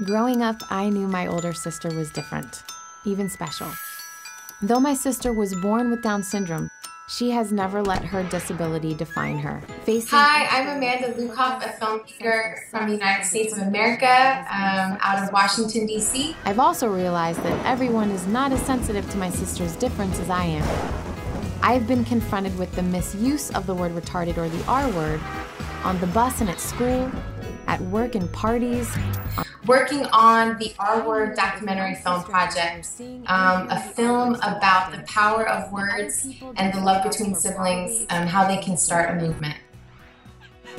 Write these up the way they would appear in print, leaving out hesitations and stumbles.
Growing up, I knew my older sister was different, even special. Though my sister was born with Down syndrome, she has never let her disability define her. Hi, I'm Amanda Lukoff, a filmmaker from the United States of America, out of Washington, D.C. I've also realized that everyone is not as sensitive to my sister's difference as I am. I've been confronted with the misuse of the word retarded or the R word on the bus and at school, at work and parties. Working on the R Word documentary film project, a film about the power of words and the love between siblings, how they can start a movement.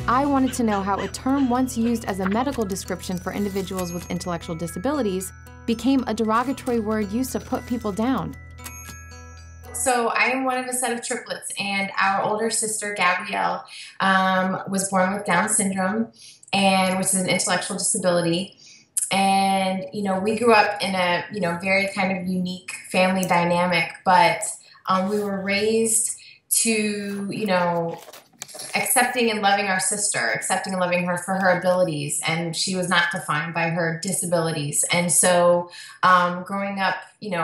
I wanted to know how a term once used as a medical description for individuals with intellectual disabilities became a derogatory word used to put people down. So I am one of a set of triplets, and our older sister, Gabrielle, was born with Down syndrome, which is an intellectual disability. And, we grew up in a, very kind of unique family dynamic, but we were raised to, accepting and loving our sister, accepting and loving her for her abilities, and she was not defined by her disabilities. And so growing up,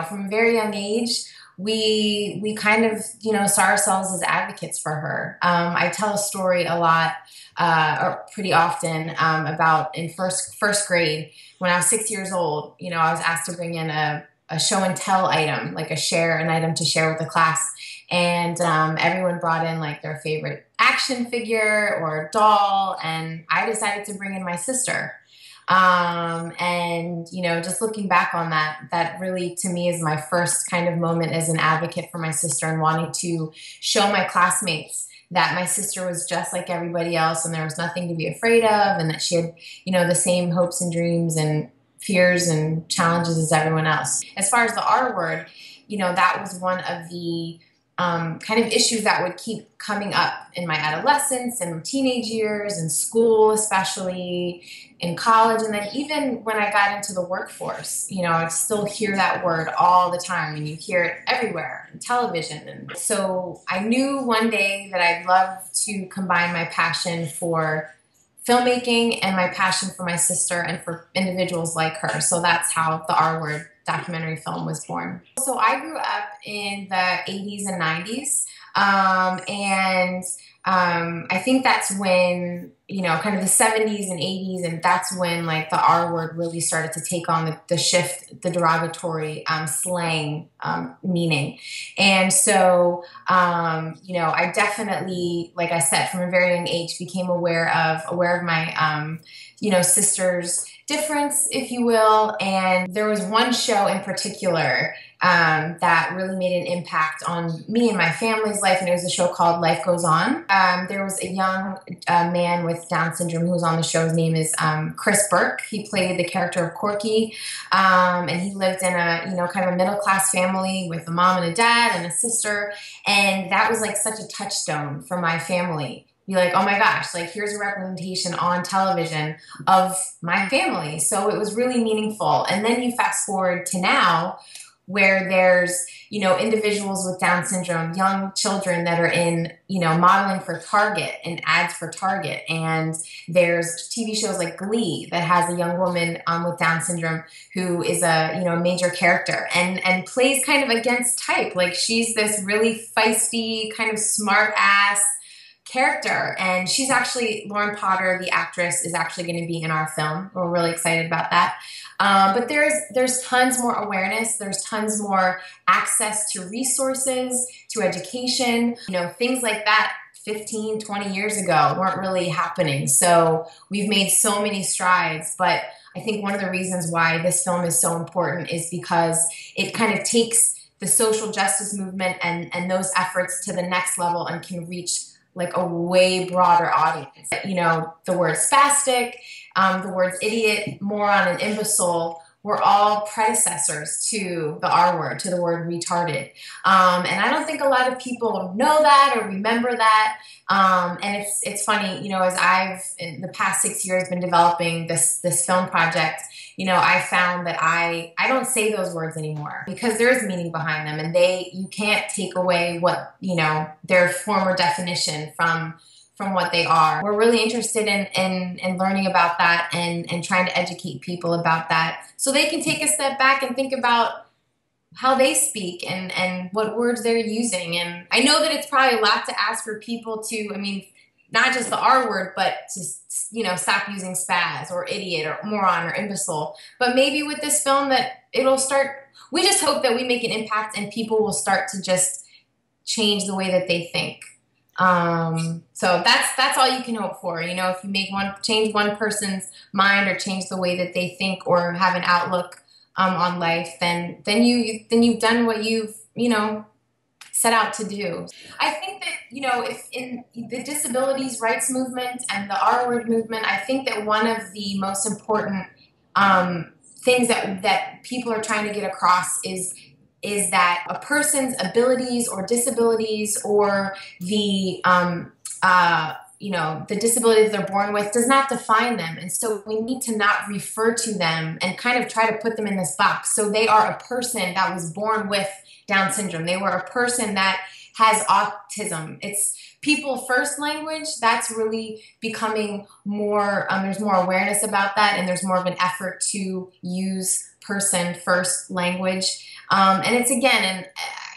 from a very young age, we kind of, saw ourselves as advocates for her. I tell a story a lot, or pretty often, about in first grade, when I was 6 years old, I was asked to bring in a show and tell item, like an item to share with the class. And everyone brought in like their favorite action figure or doll, and I decided to bring in my sister. Just looking back on that really to me is my first kind of moment as an advocate for my sister and wanting to show my classmates that my sister was just like everybody else and there was nothing to be afraid of, and that she had, the same hopes and dreams and fears and challenges as everyone else. As far as the R word, that was one of the kind of issues that would keep coming up in my adolescence and teenage years, in school especially, in college, and then even when I got into the workforce, I still hear that word all the time, and you hear it everywhere, in television. And so I knew one day that I'd love to combine my passion for filmmaking and my passion for my sister and for individuals like her. So that's how the R Word documentary film was born. So I grew up in the 80s and 90s, I think that's when, kind of the 70s and 80s, and that's when like the R word really started to take on the shift, the derogatory slang meaning. And so, I definitely, like I said, from a very young age, became aware of my, sister's difference, if you will. And there was one show in particular that really made an impact on me and my family's life, and it was a show called Life Goes On. There was a young man with Down syndrome who was on the show. His name is Chris Burke. He played the character of Corky, and he lived in a, kind of a middle-class family with a mom and a dad and a sister, and that was like such a touchstone for my family. Be like, oh my gosh, like here's a representation on television of my family. So it was really meaningful. And then you fast forward to now, where there's, individuals with Down syndrome, young children that are in, modeling for Target and ads for Target. And there's TV shows like Glee that has a young woman with Down syndrome who is a major character and plays kind of against type. Like she's this really feisty, kind of smart ass character, and she's actually, Lauren Potter, the actress, is actually going to be in our film. We're really excited about that. But there's tons more awareness, there's tons more access to resources, to education, things like that 15, 20 years ago weren't really happening. So we've made so many strides, but I think one of the reasons why this film is so important is because it kind of takes the social justice movement and those efforts to the next level and can reach like a way broader audience. The word spastic, the words idiot, moron, and imbecile were all predecessors to the R word, to the word retarded. And I don't think a lot of people know that or remember that. And it's funny, as I've, in the past 6 years, been developing this film project, I found that I don't say those words anymore because there is meaning behind them, and you can't take away what, their former definition from from what they are. We're really interested in learning about that and trying to educate people about that so they can take a step back and think about how they speak and what words they're using. And I know that it's probably a lot to ask for people to, I mean, not just the R word, but to, you know, stop using spaz or idiot or moron or imbecile. But maybe with this film that it'll start, we just hope that we make an impact and people will start to just change the way that they think. So that's all you can hope for. You know, if you change one person's mind or change the way that they think or have an outlook on life, then you've done what you've, you know, set out to do. I think that, you know, if in the disabilities rights movement and the R word movement, I think that one of the most important things that people are trying to get across is that a person's abilities or disabilities or the you know, the disability that they're born with does not define them. And so we need to not refer to them and kind of try to put them in this box. So they are a person that was born with Down syndrome. They were a person that has autism. It's people first language. That's really becoming more, there's more awareness about that, and there's more of an effort to use person first language. And it's again,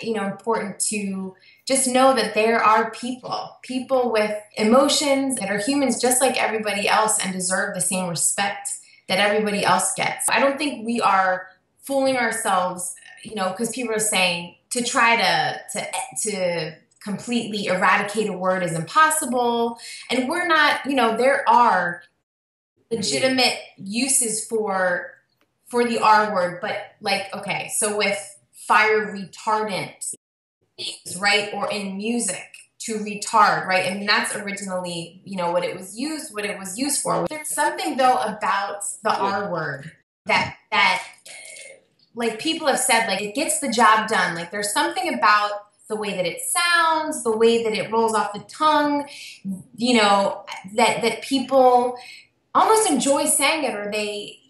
you know, important to just know that there are people with emotions that are humans just like everybody else and deserve the same respect that everybody else gets. I don't think we are fooling ourselves, you know, because people are saying to try to completely eradicate a word is impossible. And we're not, you know, there are legitimate uses for the R word, but like, okay, so with fire retardant things, right? Or in music to retard, right? I mean, that's originally, you know, what it was used for. There's something though about the R word that like people have said, like it gets the job done. Like there's something about the way that it sounds, the way that it rolls off the tongue, you know, that people almost enjoy saying it, or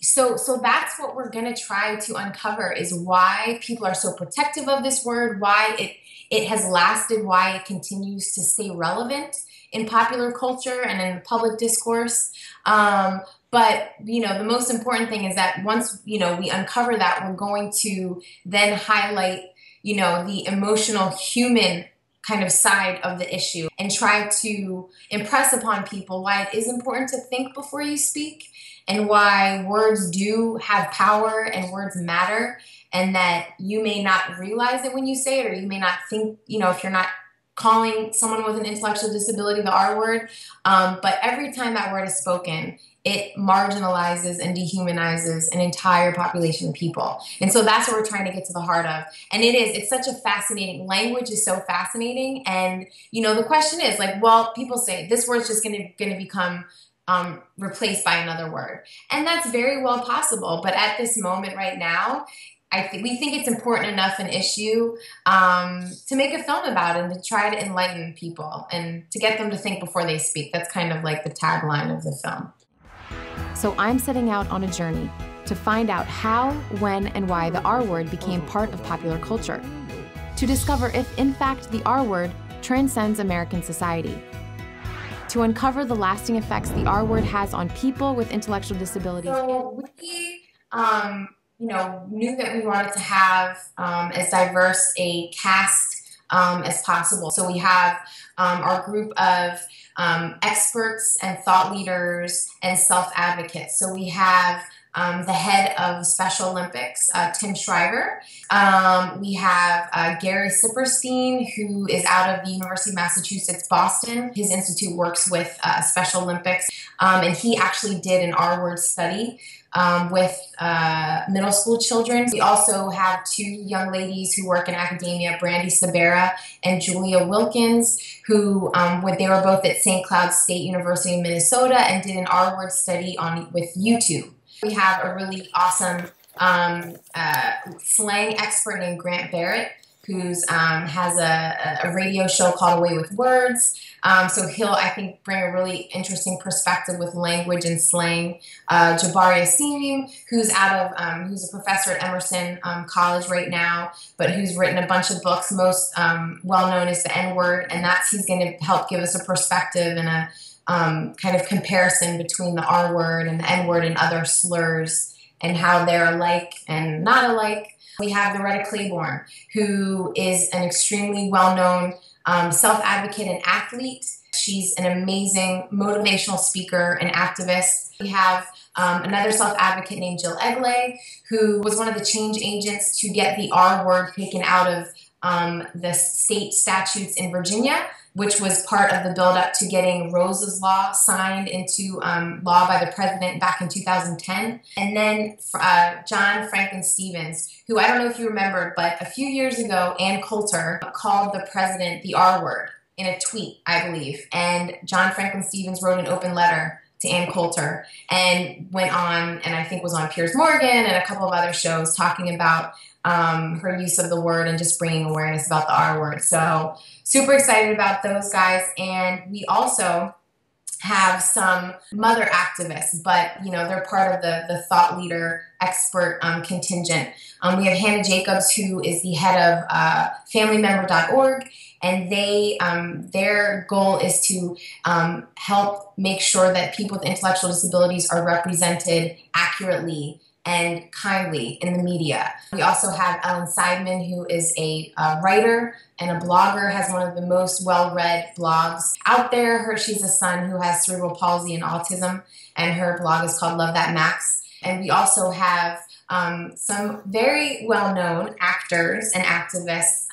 so that's what we're going to try to uncover, is why people are so protective of this word, why it has lasted, why it continues to stay relevant in popular culture and in public discourse. But, you know, the most important thing is that once, you know, we uncover that, we're going to then highlight, you know, the emotional human kind of side of the issue and try to impress upon people why it is important to think before you speak, and why words do have power and words matter, and that you may not realize it when you say it, or you may not think, you know, if you're not calling someone with an intellectual disability the R word, but every time that word is spoken, it marginalizes and dehumanizes an entire population of people. And so that's what we're trying to get to the heart of. And it's such a fascinating, language is so fascinating. And, you know, the question is like, well, people say this word's just going to become replaced by another word. And that's very well possible. But at this moment right now, we think it's important enough an issue to make a film about it and to try to enlighten people and to get them to think before they speak. That's kind of like the tagline of the film. So I'm setting out on a journey to find out how, when, and why the R word became part of popular culture. To discover if, in fact, the R word transcends American society. To uncover the lasting effects the R word has on people with intellectual disabilities. So we, you know, knew that we wanted to have as diverse a cast as possible. So we have our group of experts and thought leaders and self-advocates. So we have the head of Special Olympics, Tim Shriver. We have Gary Sipperstein, who is out of the University of Massachusetts, Boston. His institute works with Special Olympics, and he actually did an R-word study with middle school children. We also have two young ladies who work in academia, Brandy Sabera and Julia Wilkins, who they were both at St. Cloud State University in Minnesota and did an R-word study with YouTube. We have a really awesome slang expert named Grant Barrett, who's has a radio show called Away with Words. So he'll, I think, bring a really interesting perspective with language and slang. Jabari Asim, who's who's a professor at Emerson College right now, but who's written a bunch of books. Most well known is the N-word, and he's going to help give us a perspective and a kind of comparison between the R word and the N word and other slurs and how they're alike and not alike. We have Loretta Claiborne, who is an extremely well-known self-advocate and athlete. She's an amazing motivational speaker and activist. We have another self-advocate named Jill Egley, who was one of the change agents to get the R word taken out of the state statutes in Virginia, which was part of the buildup to getting Rose's Law signed into law by the president back in 2010. And then John Franklin Stevens, who I don't know if you remember, but a few years ago, Ann Coulter called the president the R word in a tweet, I believe. And John Franklin Stevens wrote an open letter to Ann Coulter and went on, and I think was on Piers Morgan and a couple of other shows talking about her use of the word and just bringing awareness about the R word. So super excited about those guys. And we also have some mother activists, but they're part of the thought leader expert contingent. We have Hannah Jacobs, who is the head of familymember.org, and their goal is to help make sure that people with intellectual disabilities are represented accurately and kindly in the media. We also have Ellen Seidman, who is a writer and a blogger, has one of the most well-read blogs out there. She's a son who has cerebral palsy and autism, and her blog is called Love That Max. And we also have some very well-known actors and activists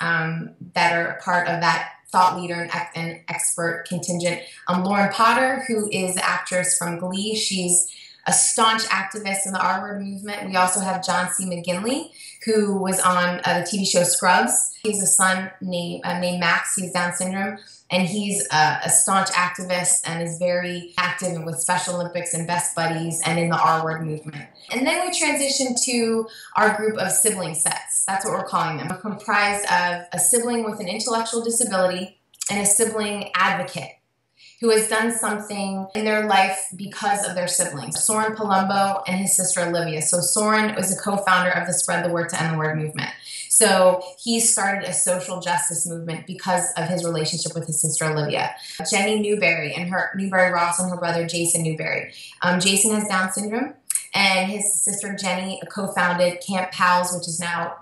that are part of that thought leader and expert contingent. Lauren Potter, who is the actress from Glee. She's a staunch activist in the R-word movement. We also have John C. McGinley, who was on the TV show Scrubs. He has a son named Max. He's Down syndrome, and he's a staunch activist and is very active with Special Olympics and Best Buddies and in the R-word movement. And then we transition to our group of sibling sets. That's what we're calling them. We're comprised of a sibling with an intellectual disability and a sibling advocate who has done something in their life because of their siblings. Soren Palumbo and his sister Olivia. So Soren was a co-founder of the Spread the Word to End the Word movement. So he started a social justice movement because of his relationship with his sister Olivia. Jenny Newberry Ross and her brother Jason Newberry. Jason has Down syndrome, and his sister Jenny co-founded Camp PALS, which is now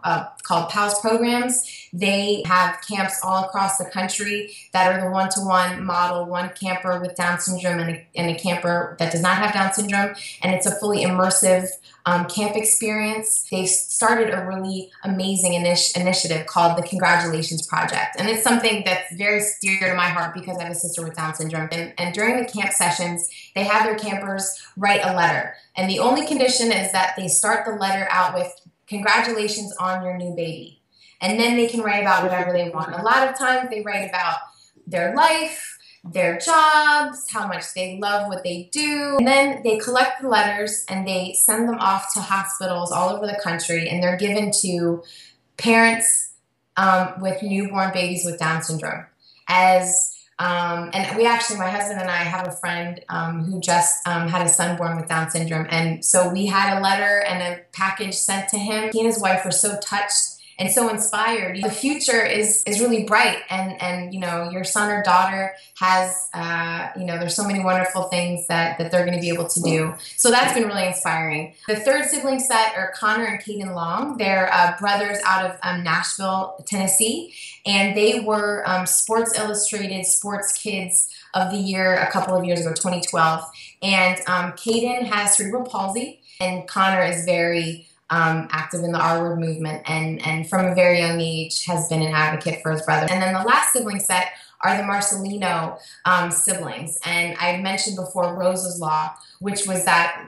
called PALS Programs. They have camps all across the country that are the one-to-one model, one camper with Down syndrome and a camper that does not have Down syndrome, and it's a fully immersive camp experience. They've started a really amazing initiative called the Congratulations Project, and it's something that's very dear to my heart because I have a sister with Down syndrome. And during the camp sessions, they have their campers write a letter, and the only condition is that they start the letter out with "Congratulations on your new baby," and then they can write about whatever they want. A lot of times they write about their life, their jobs, how much they love what they do. And then they collect the letters and they send them off to hospitals all over the country, and they're given to parents with newborn babies with Down syndrome. And we actually, my husband and I have a friend who just had a son born with Down syndrome. And so we had a letter and a package sent to him. He and his wife were so touched and so inspired. The future is really bright, and your son or daughter has there's so many wonderful things that they're going to be able to do. So that's been really inspiring. The third sibling set are Connor and Caden Long. They're brothers out of Nashville, Tennessee, and they were Sports Illustrated Sports Kids of the Year a couple of years ago, 2012. And Caden has cerebral palsy, and Connor is very active in the R-word movement, and from a very young age has been an advocate for his brother. And then the last sibling set are the Marcelino siblings. And I mentioned before Rose's Law, which was that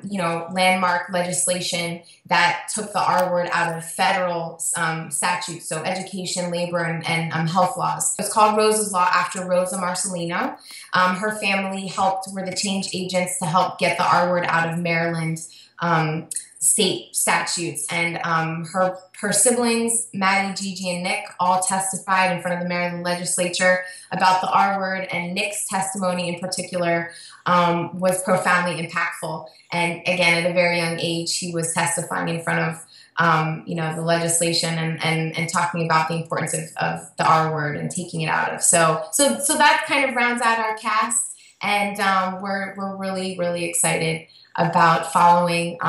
landmark legislation that took the R-word out of federal statutes, so education, labor, and health laws. It's called Rose's Law after Rosa Marcelino. Her family were the change agents to help get the R-word out of Maryland state statutes. And her siblings, Maddie, Gigi, and Nick, all testified in front of the Maryland legislature about the R word, and Nick's testimony in particular was profoundly impactful. And again, at a very young age, he was testifying in front of the legislation and talking about the importance of the R word and taking it out of. So that kind of rounds out our cast, and we're really, really excited about following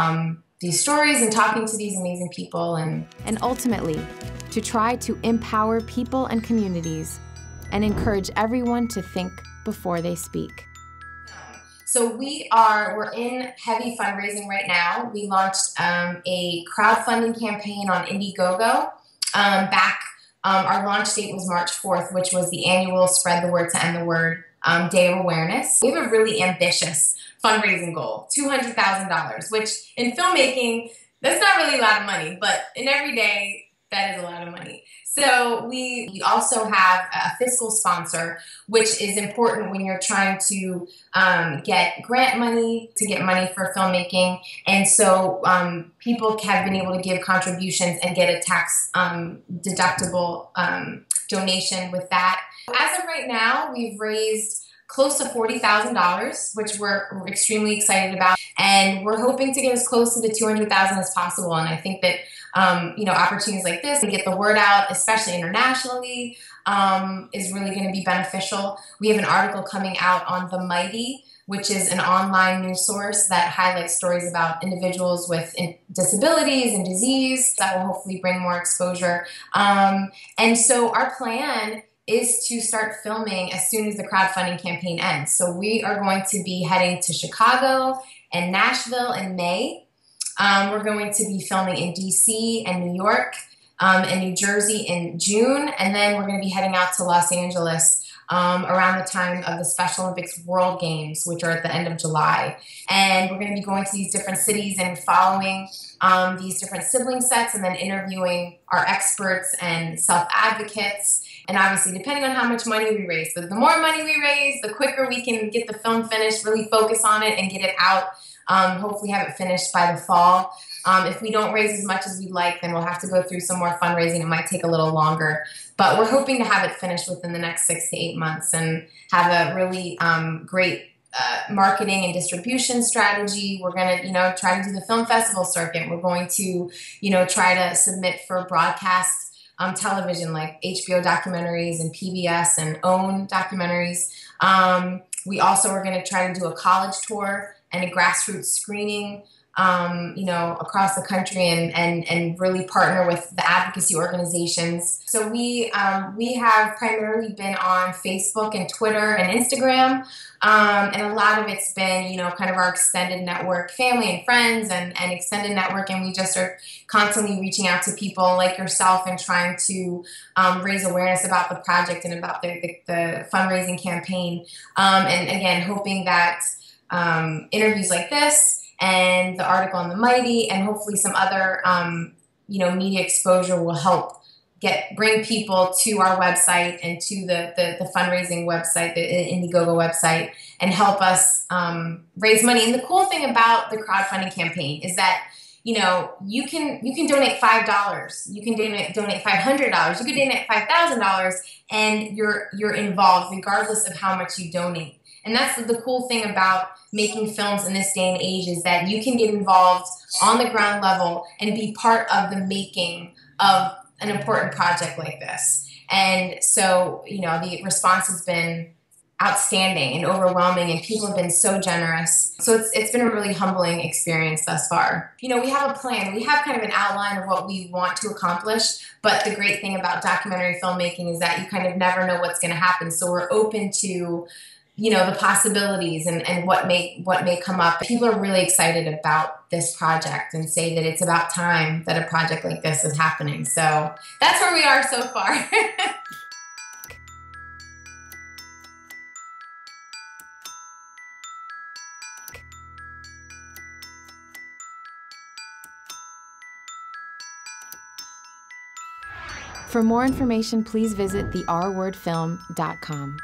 these stories and talking to these amazing people. And ultimately, to try to empower people and communities and encourage everyone to think before they speak. So we're in heavy fundraising right now. We launched a crowdfunding campaign on Indiegogo. Our launch date was March 4th, which was the annual Spread the Word to End the Word Day of Awareness. We have a really ambitious fundraising goal, $200,000, which in filmmaking, that's not really a lot of money, but in every day, that is a lot of money. So we also have a fiscal sponsor, which is important when you're trying to get grant money, to get money for filmmaking. And so people have been able to give contributions and get a tax deductible donation with that. As of right now, we've raised close to $40,000, which we're extremely excited about. And we're hoping to get as close to the $200,000 as possible. And I think that, opportunities like this to get the word out, especially internationally, is really going to be beneficial. We have an article coming out on The Mighty, which is an online news source that highlights stories about individuals with disabilities and disease that will hopefully bring more exposure. And so our plan is to start filming as soon as the crowdfunding campaign ends. So we are going to be heading to Chicago and Nashville in May. We're going to be filming in DC and New York and New Jersey in June. And then we're going to be heading out to Los Angeles around the time of the Special Olympics World Games, which are at the end of July. And we're going to be going to these different cities and following these different sibling sets, and then interviewing our experts and self-advocates. And obviously, depending on how much money we raise, the more money we raise, the quicker we can get the film finished, really focus on it and get it out, hopefully have it finished by the fall. If we don't raise as much as we'd like, then we'll have to go through some more fundraising. It might take a little longer, but we're hoping to have it finished within the next 6 to 8 months and have a really great marketing and distribution strategy. We're going to, try to do the film festival circuit. We're going to, try to submit for broadcast television like HBO documentaries and PBS and OWN documentaries. We also are going to try to do a college tour and a grassroots screening across the country and really partner with the advocacy organizations. So we have primarily been on Facebook and Twitter and Instagram, and a lot of it's been, kind of our extended network, family and friends and extended network, and we just are constantly reaching out to people like yourself and trying to raise awareness about the project and about the fundraising campaign, and again, hoping that interviews like this and the article on The Mighty and hopefully some other, media exposure will help bring people to our website and to the fundraising website, the Indiegogo website, and help us raise money. And the cool thing about the crowdfunding campaign is that, you can donate $5, you can donate $500, you can donate $5,000, and you're involved regardless of how much you donate. And that's the cool thing about making films in this day and age, is that you can get involved on the ground level and be part of the making of an important project like this. And so, the response has been outstanding and overwhelming, and people have been so generous. So it's been a really humbling experience thus far. We have a plan. We have kind of an outline of what we want to accomplish, but the great thing about documentary filmmaking is that you kind of never know what's going to happen. So we're open to the possibilities and what may come up. People are really excited about this project and say that it's about time that a project like this is happening. So that's where we are so far. For more information, please visit therwordfilm.com.